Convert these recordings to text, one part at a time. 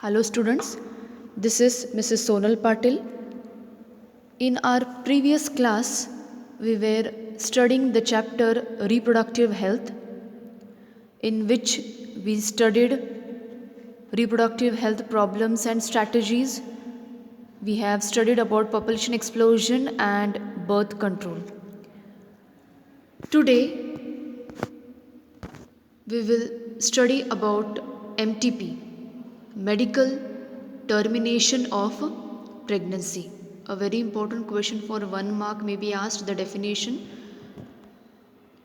Hello students, this is Mrs. Sonal Patil. In our previous class, we were studying the chapter Reproductive Health, in which we studied reproductive health problems and strategies. We have studied about population explosion and birth control. Today, we will study about MTP, medical termination of pregnancy. A very important question for 1 mark may be asked. The definition: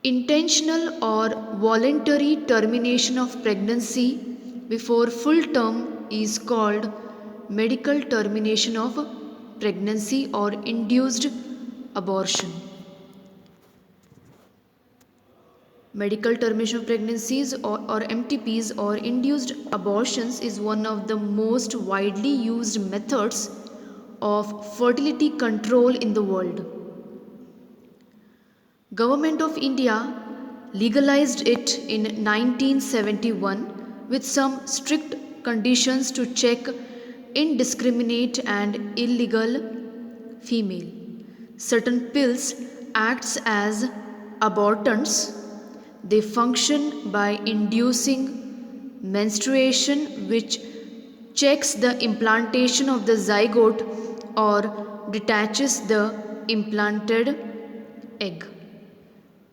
intentional or voluntary termination of pregnancy before full term is called medical termination of pregnancy or induced abortion. Medical termination of pregnancies or MTPs or induced abortions is one of the most widely used methods of fertility control in the world. Government of India legalized it in 1971 with some strict conditions to check indiscriminate and illegal female. Certain pills acts as abortants. They function by inducing menstruation, which checks the implantation of the zygote or detaches the implanted egg.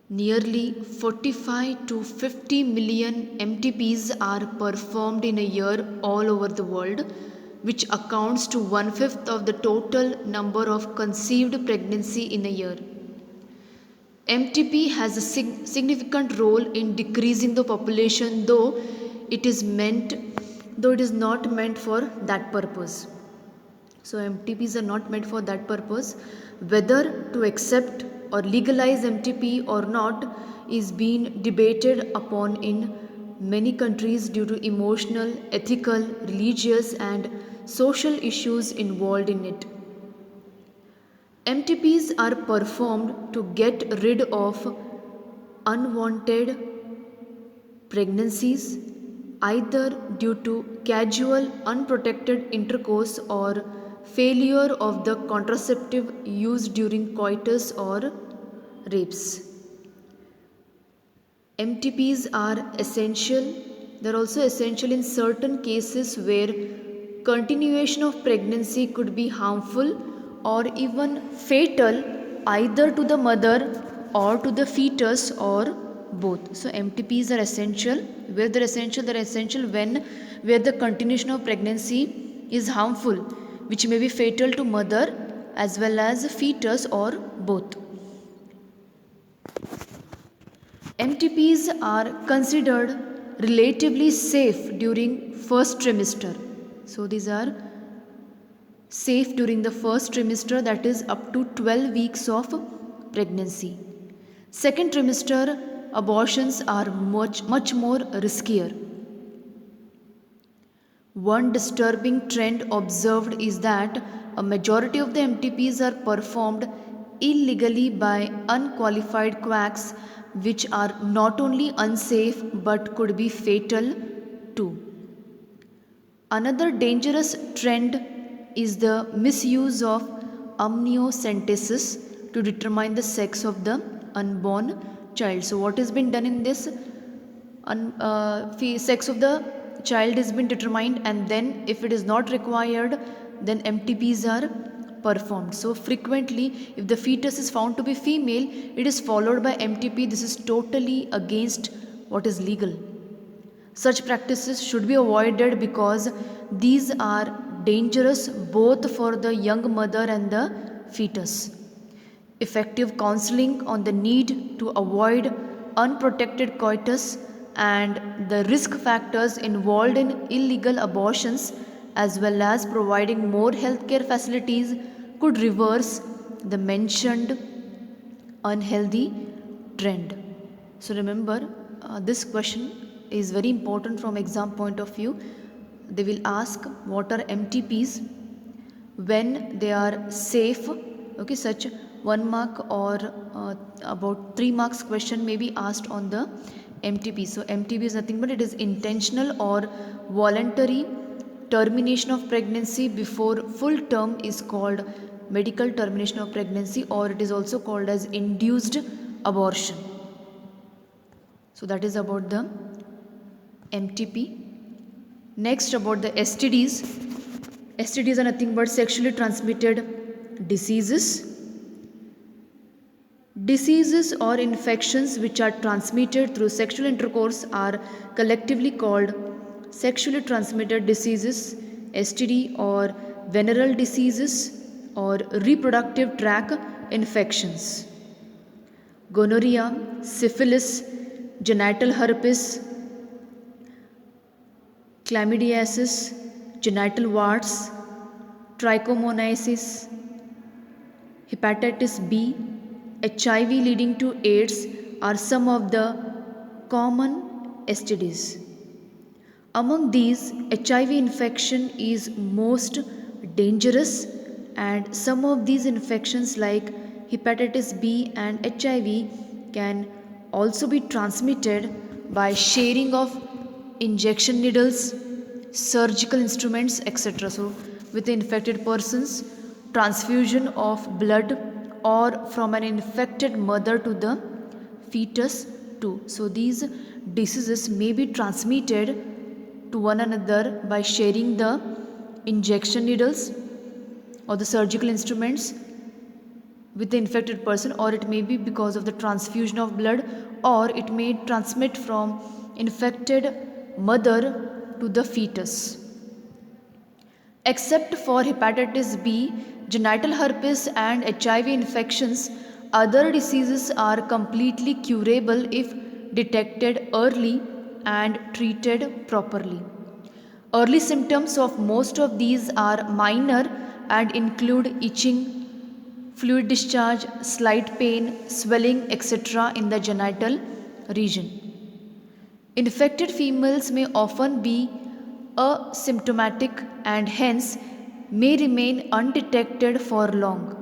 Nearly 45 to 50 million MTPs are performed in a year all over the world, which accounts to 1/5 of the total number of conceived pregnancy in a year. MTP has a significant role in decreasing the population, though it is not meant for that purpose. So MTPs are not meant for that purpose. Whether to accept or legalize MTP or not is being debated upon in many countries due to emotional, ethical, religious and social issues involved in it. MTPs are performed to get rid of unwanted pregnancies, either due to casual unprotected intercourse or failure of the contraceptive used during coitus or rapes. MTPs are essential. They are also essential in certain cases where continuation of pregnancy could be harmful or even fatal either to the mother or to the fetus or both. So MTPs are essential. Where they're essential where the continuation of pregnancy is harmful, which may be fatal to mother as well as fetus or both. MTPs are considered relatively safe during first trimester. So these are safe during the first trimester, that is up to 12 weeks of pregnancy. Second trimester abortions are much more riskier. One disturbing trend observed is that a majority of the MTPs are performed illegally by unqualified quacks, which are not only unsafe but could be fatal too. Another dangerous trend is the misuse of amniocentesis to determine the sex of the unborn child. So what has been done in this? Sex of the child has been determined, and then if it is not required, then MTPs are performed. So frequently, if the fetus is found to be female, it is followed by MTP. This is totally against what is legal. Such practices should be avoided because these are dangerous both for the young mother and the fetus. Effective counseling on the need to avoid unprotected coitus and the risk factors involved in illegal abortions, as well as providing more healthcare facilities, could reverse the mentioned unhealthy trend. So remember, this question is very important from exam point of view. They will ask what are MTPs, when they are safe. Okay, such 1 mark or about 3 marks question may be asked on the MTP. So MTP is nothing but it is intentional or voluntary termination of pregnancy before full term is called medical termination of pregnancy, or it is also called as induced abortion. So that is about the MTP. Next, about the STDs. STDs are nothing but sexually transmitted diseases. Diseases or infections which are transmitted through sexual intercourse are collectively called sexually transmitted diseases, STD, or venereal diseases or reproductive tract infections. Gonorrhea, syphilis, genital herpes, chlamydiasis, genital warts, trichomoniasis, hepatitis B, HIV leading to AIDS are some of the common STDs. Among these, HIV infection is most dangerous, and some of these infections like hepatitis B and HIV can also be transmitted by sharing of injection needles, surgical instruments, etc. So with the infected persons, transfusion of blood, or from an infected mother to the fetus too. So these diseases may be transmitted to one another by sharing the injection needles or the surgical instruments with the infected person, or it may be because of the transfusion of blood, or it may transmit from infected mother to the fetus. Except for hepatitis B, genital herpes and HIV infections, other diseases are completely curable if detected early and treated properly. Early symptoms of most of these are minor and include itching, fluid discharge, slight pain, swelling, etc. in the genital region. Infected females may often be asymptomatic and hence may remain undetected for long.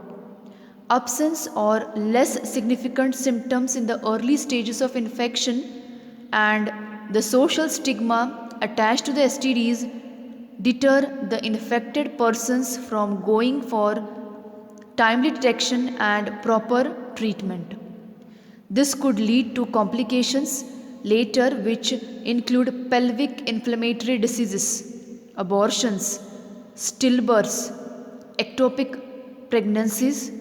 Absence or less significant symptoms in the early stages of infection and the social stigma attached to the STDs deter the infected persons from going for timely detection and proper treatment. This could lead to complications later, which include pelvic inflammatory diseases, abortions, stillbirths, ectopic pregnancies,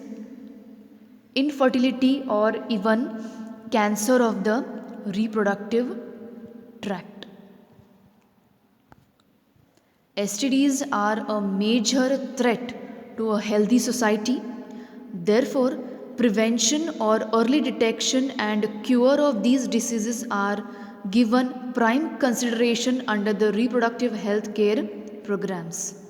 infertility, or even cancer of the reproductive tract. STDs are a major threat to a healthy society. Therefore, prevention or early detection and cure of these diseases are given prime consideration under the reproductive health care programs.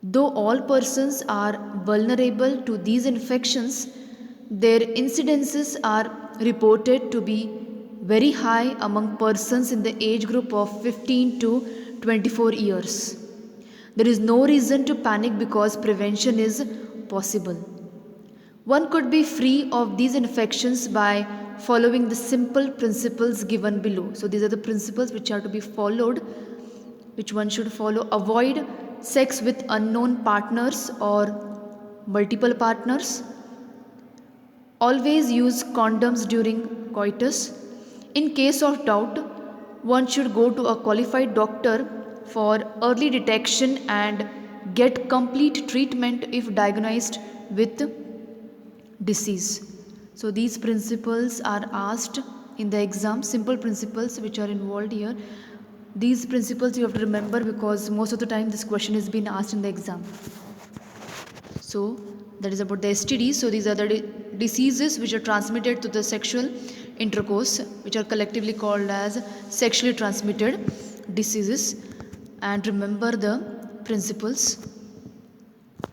Though all persons are vulnerable to these infections, their incidences are reported to be very high among persons in the age group of 15 to 24 years. There is no reason to panic because prevention is possible. One could be free of these infections by following the simple principles given below. So these are the principles which are to be followed, which one should follow. Avoid sex with unknown partners or multiple partners. Always use condoms during coitus. In case of doubt, one should go to a qualified doctor for early detection and get complete treatment if diagnosed with disease. So these principles are asked in the exam, simple principles which are involved here. These principles you have to remember because most of the time this question is being asked in the exam. So that is about the STDs. So these are the diseases which are transmitted to the sexual intercourse, which are collectively called as sexually transmitted diseases, and remember the principles.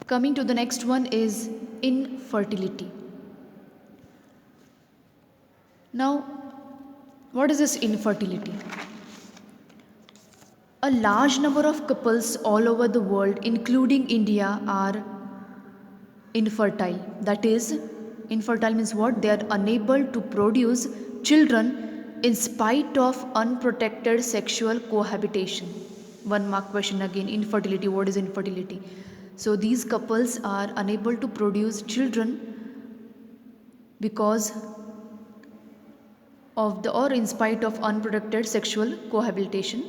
Coming to the next one is infertility. Now, what is this infertility? A large number of couples all over the world, including India, are infertile. That is, infertile means what? They are unable to produce children in spite of unprotected sexual cohabitation. 1 mark question again. Infertility, what is infertility? So these couples are unable to produce children because of the, or in spite of, unprotected sexual cohabitation.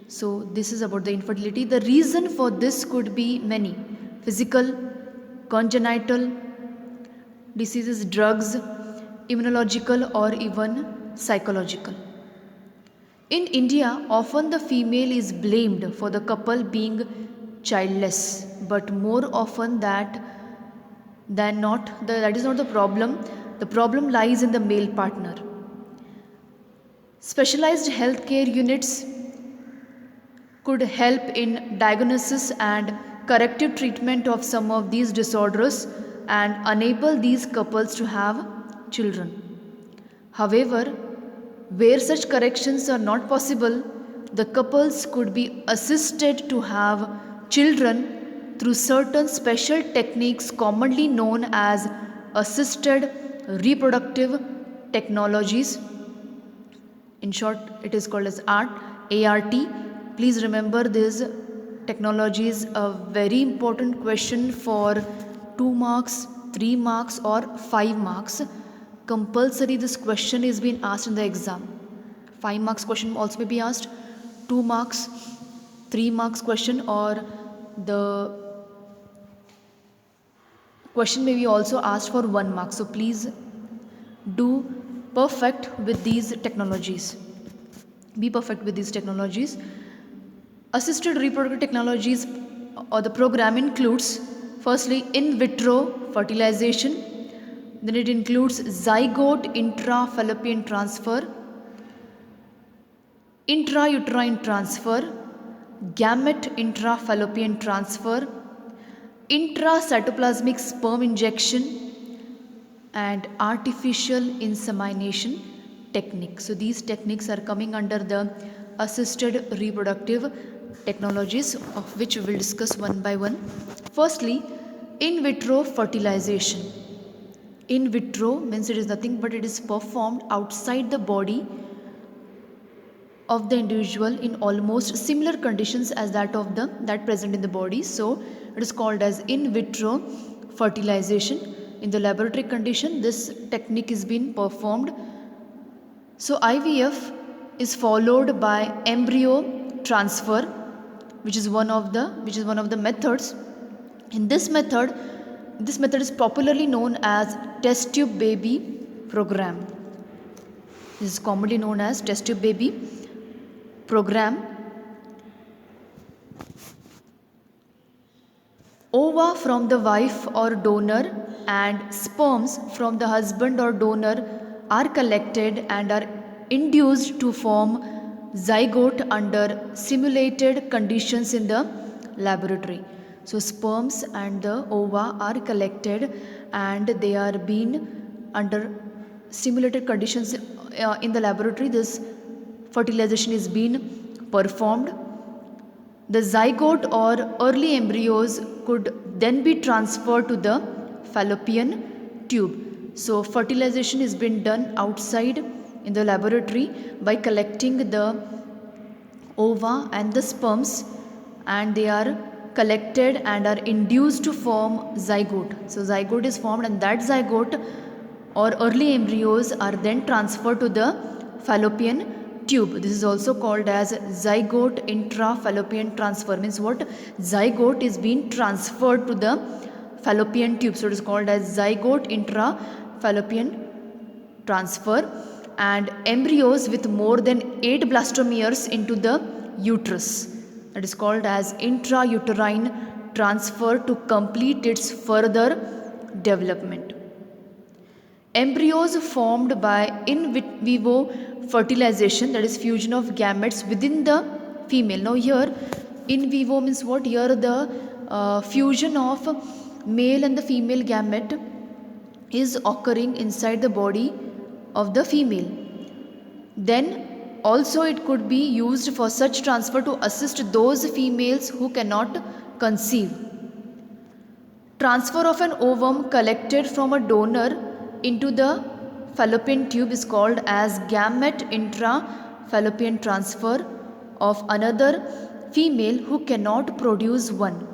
So this is about the infertility. The reason for this could be many: physical, congenital diseases, drugs, immunological, or even psychological. In India, often the female is blamed for the couple being childless, but more often than not, that is not the problem. The problem lies in the male partner. Specialized healthcare units could help in diagnosis and corrective treatment of some of these disorders and enable these couples to have children. However, where such corrections are not possible, the couples could be assisted to have children through certain special techniques commonly known as assisted reproductive technologies. In short, it is called as ART. Please remember, this technology is a very important question for 2 marks, 3 marks, or 5 marks. Compulsory this question is being asked in the exam. 5 marks question also may be asked, 2 marks, 3 marks question, or the question may be also asked for 1 mark. So please do perfect with these technologies. Be perfect with these technologies. Assisted reproductive technologies or the program includes, firstly, in vitro fertilization, then it includes zygote intrafallopian transfer, intrauterine transfer, gamete intrafallopian transfer, intracytoplasmic sperm injection, and artificial insemination technique. So these techniques are coming under the assisted reproductive technologies, of which we will discuss one by one. Firstly, in vitro fertilization. In vitro means it is nothing but it is performed outside the body of the individual in almost similar conditions as that present in the body. So it is called as in vitro fertilization. In the laboratory condition, this technique is being performed. So IVF is followed by embryo transfer, which is one of the methods. In this method is popularly known as test tube baby program. This is commonly known as test tube baby program. Ova from the wife or donor and sperms from the husband or donor are collected and are induced to form zygote under simulated conditions in the laboratory. So sperms and the ova are collected and they are being under simulated conditions in the laboratory. This fertilization is being performed. The zygote or early embryos could then be transferred to the fallopian tube. So fertilization is being done outside in the laboratory by collecting the ova and the sperms, and they are collected and are induced to form zygote. So zygote is formed, and that zygote or early embryos are then transferred to the fallopian tube. This is also called as zygote intrafallopian transfer. Means what? Zygote is being transferred to the fallopian tube. So it is called as zygote intrafallopian transfer. And embryos with more than 8 blastomeres into the uterus. That is called as intrauterine transfer to complete its further development. Embryos formed by in vivo fertilization, that is fusion of gametes within the female. Now here in vivo means what? Here the fusion of male and the female gamete is occurring inside the body of the female. Then also it could be used for such transfer to assist those females who cannot conceive. Transfer of an ovum collected from a donor into the fallopian tube is called as gamete intrafallopian transfer of another female who cannot produce one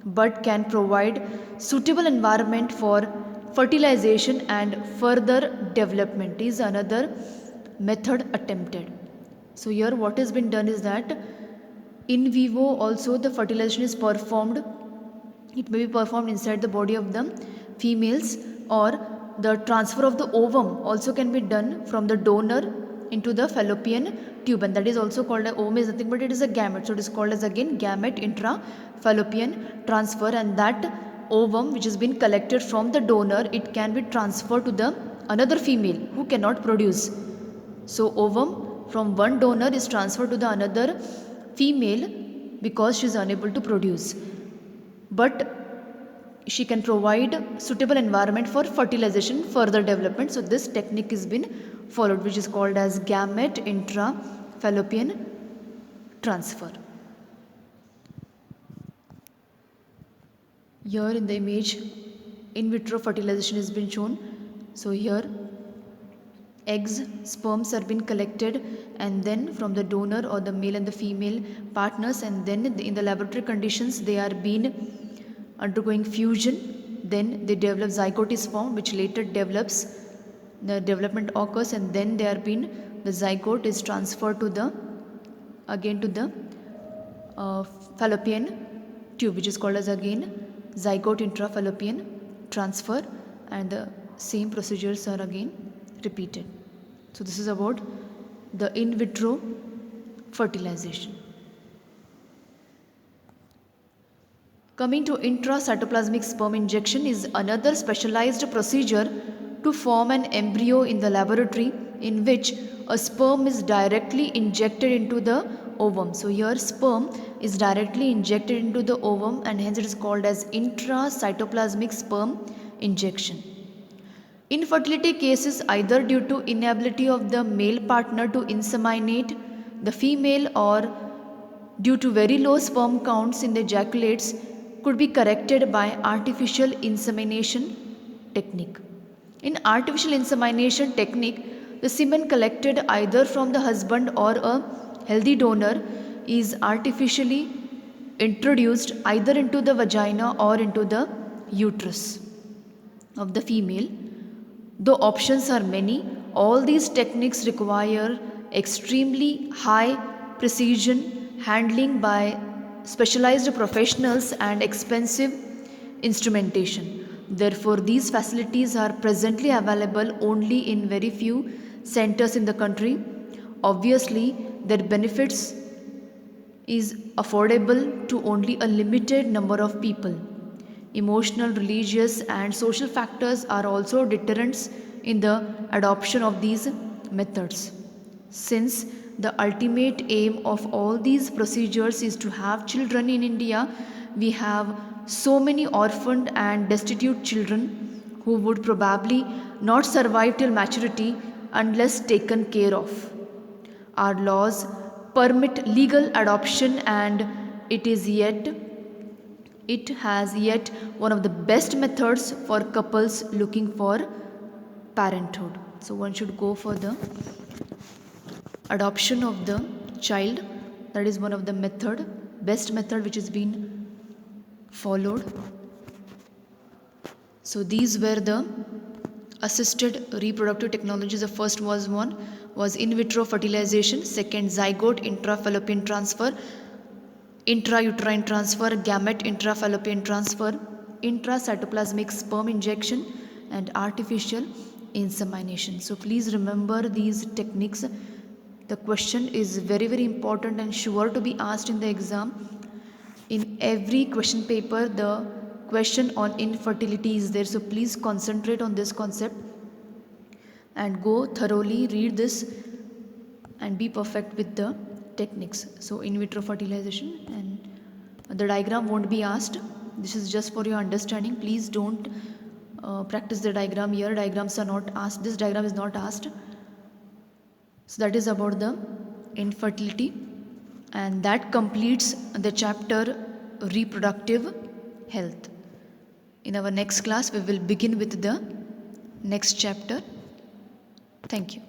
but can provide suitable environment for fertilization and further development is another method attempted. So here what has been done is that in vivo also the fertilization is performed. It may be performed inside the body of the females, or the transfer of the ovum also can be done from the donor into the fallopian tube, and that is also called a ovum is nothing but it is a gamete, so it is called as again gamete intra-fallopian transfer, and that ovum which has been collected from the donor, it can be transferred to the another female who cannot produce. So ovum from one donor is transferred to the another female because she is unable to produce, but she can provide suitable environment for fertilization further development. So this technique has been followed, which is called as gamete intra-fallopian transfer. Here in the image in vitro fertilization has been shown. So here eggs, sperms are being collected, and then from the donor or the male and the female partners, and then in the laboratory conditions they are being undergoing fusion, then they develop zygote is formed, which later develops, the development occurs, and then they are being, the zygote is transferred to the again to the fallopian tube, which is called as again zygote intra-fallopian transfer, and the same procedures are again repeated. So this is about the in vitro fertilization. Coming to intracytoplasmic sperm injection is another specialized procedure to form an embryo in the laboratory, in which a sperm is directly injected into the ovum. So here sperm is directly injected into the ovum, and hence it is called as intracytoplasmic sperm injection. Infertility cases, either due to inability of the male partner to inseminate the female or due to very low sperm counts in the ejaculates, could be corrected by artificial insemination technique. In artificial insemination technique, the semen collected either from the husband or a healthy donor is artificially introduced either into the vagina or into the uterus of the female. Though options are many, all these techniques require extremely high precision handling by specialized professionals and expensive instrumentation. Therefore, these facilities are presently available only in very few centers in the country. Obviously, their benefits is affordable to only a limited number of people. Emotional, religious and social factors are also deterrents in the adoption of these methods. Since the ultimate aim of all these procedures is to have children in India, we have so many orphaned and destitute children who would probably not survive till maturity unless taken care of. Our laws permit legal adoption, and it has yet one of the best methods for couples looking for parenthood. So one should go for the adoption of the child. That is one of the best method which has been followed. So these were the assisted reproductive technologies. The first was in vitro fertilization, second zygote intra-fallopian transfer, intrauterine transfer, gamete intra-fallopian transfer, intracytoplasmic sperm injection, and artificial insemination. So please remember these techniques. The question is very, very important and sure to be asked in the exam. In every question paper, the question on infertility is there. So please concentrate on this concept and go thoroughly read this and be perfect with the techniques. So in vitro fertilization, and the diagram won't be asked. This is just for your understanding. Please don't practice the diagram here. Diagrams are not asked. This diagram is not asked. So that is about the infertility, and that completes the chapter reproductive health. In our next class, we will begin with the next chapter. Thank you.